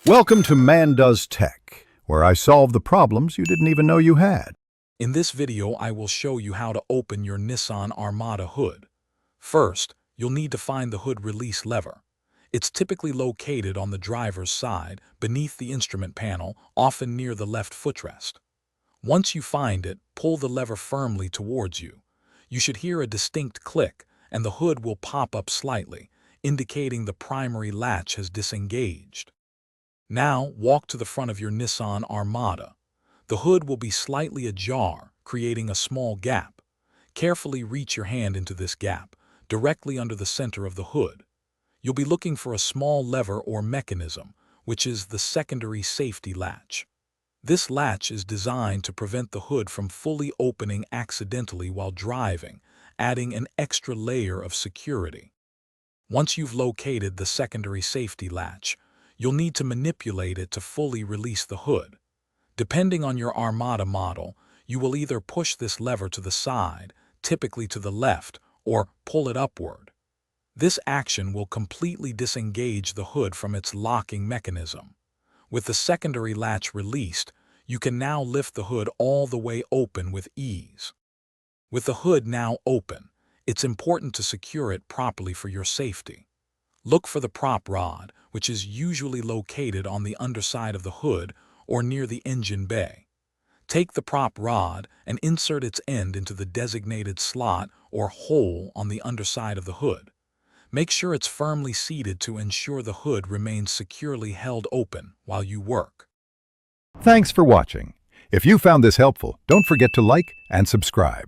Welcome to Man Does Tech, where I solve the problems you didn't even know you had. In this video, I will show you how to open your Nissan Armada hood. First, you'll need to find the hood release lever. It's typically located on the driver's side, beneath the instrument panel, often near the left footrest. Once you find it, pull the lever firmly towards you. You should hear a distinct click, and the hood will pop up slightly, indicating the primary latch has disengaged. Now, walk to the front of your Nissan Armada. The hood will be slightly ajar, creating a small gap. Carefully reach your hand into this gap, directly under the center of the hood. You'll be looking for a small lever or mechanism, which is the secondary safety latch. This latch is designed to prevent the hood from fully opening accidentally while driving, adding an extra layer of security. Once you've located the secondary safety latch, you'll need to manipulate it to fully release the hood. Depending on your Armada model, you will either push this lever to the side, typically to the left, or pull it upward. This action will completely disengage the hood from its locking mechanism. With the secondary latch released, you can now lift the hood all the way open with ease. With the hood now open, it's important to secure it properly for your safety. Look for the prop rod, which is usually located on the underside of the hood or near the engine bay. Take the prop rod and insert its end into the designated slot or hole on the underside of the hood. Make sure it's firmly seated to ensure the hood remains securely held open while you work. Thanks for watching. If you found this helpful, don't forget to like and subscribe.